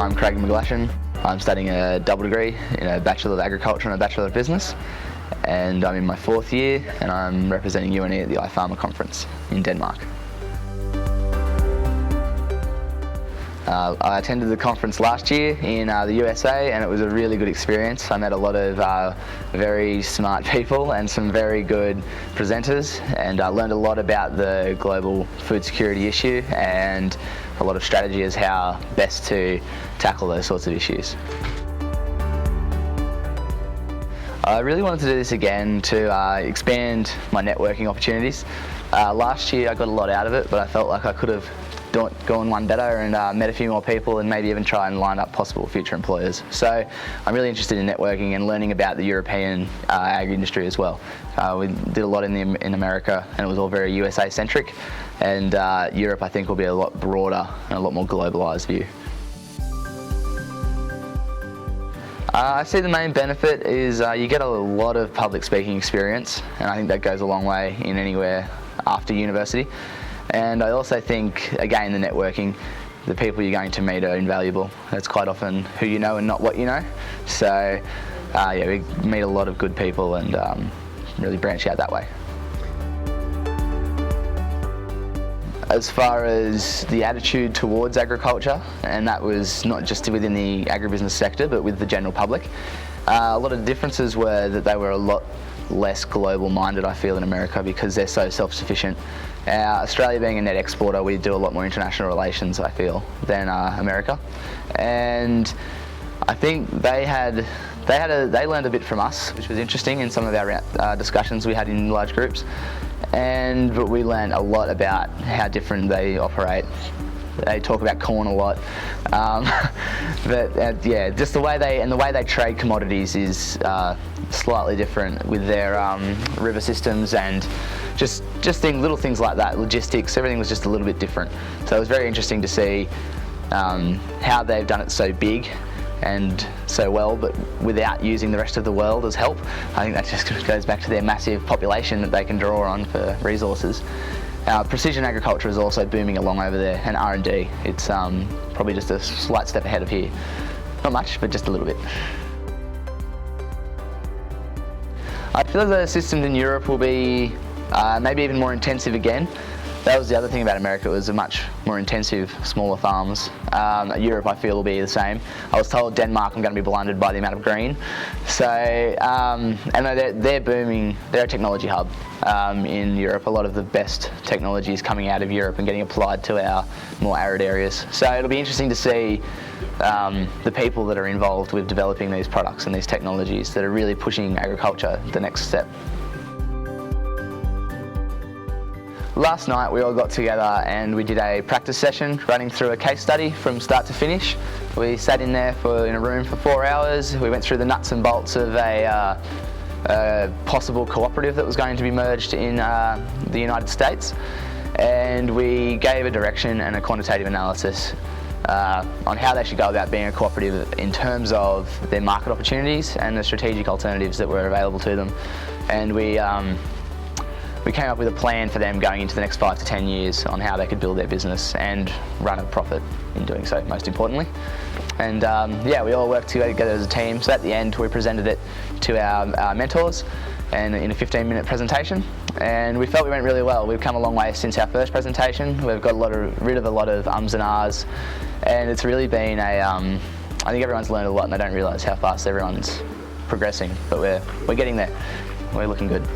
I'm McGlashan. I'm studying a double degree in a Bachelor of Agriculture and a Bachelor of Business, and I'm in my 4th year and I'm representing UNE at the IFAMA conference in Denmark. I attended the conference last year in the USA, and it was a really good experience. I met a lot of very smart people and some very good presenters, and I learned a lot about the global food security issue and a lot of strategy as how best to tackle those sorts of issues. I really wanted to do this again to expand my networking opportunities. Last year I got a lot out of it, but I felt like I could have gone one better and met a few more people and maybe even try and line up possible future employers. So I'm really interested in networking and learning about the European ag industry as well. We did a lot in America, and it was all very USA centric, and Europe I think will be a lot broader and a lot more globalised view. I see the main benefit is you get a lot of public speaking experience, and I think that goes a long way in anywhere after university. And I also think, again, the networking, the people you're going to meet are invaluable. That's quite often who you know and not what you know. So yeah, we meet a lot of good people and really branch out that way. As far as the attitude towards agriculture, and that was not just within the agribusiness sector but with the general public, a lot of differences were that they were a lot less global minded, I feel, in America, because they're so self-sufficient. Australia being a net exporter, we do a lot more international relations, I feel, than America, and I think they learned a bit from us, which was interesting in some of our discussions we had in large groups, but we learned a lot about how different they operate. They talk about corn a lot, but yeah, just the way they trade commodities is slightly different with their river systems and just little things like that. Logistics, everything was just a little bit different. So it was very interesting to see how they've done it so big and so well, but without using the rest of the world as help. I think that just goes back to their massive population that they can draw on for resources. Precision agriculture is also booming along over there, and R&D. It's probably just a slight step ahead of here. Not much, but just a little bit. I feel the systems in Europe will be maybe even more intensive again. That was the other thing about America. It was a much more intensive, smaller farms. Europe, I feel, will be the same. I was told Denmark I'm going to be blinded by the amount of green. So, and they're booming. They're a technology hub in Europe. A lot of the best technology is coming out of Europe and getting applied to our more arid areas. So it'll be interesting to see the people that are involved with developing these products and these technologies that are really pushing agriculture the next step. Last night we all got together and we did a practice session running through a case study from start to finish. We sat in there in a room for 4 hours. We went through the nuts and bolts of a possible cooperative that was going to be merged in the United States, and we gave a direction and a quantitative analysis on how they should go about being a cooperative in terms of their market opportunities and the strategic alternatives that were available to them. And we came up with a plan for them going into the next 5 to 10 years on how they could build their business and run a profit in doing so, most importantly. And yeah, we all worked together as a team. So at the end, we presented it to our mentors and in a 15-minute presentation. And we felt we went really well. We've come a long way since our first presentation. We've got rid of a lot of ums and ahs. And it's really been I think everyone's learned a lot, and they don't realise how fast everyone's progressing. But we're getting there. We're looking good.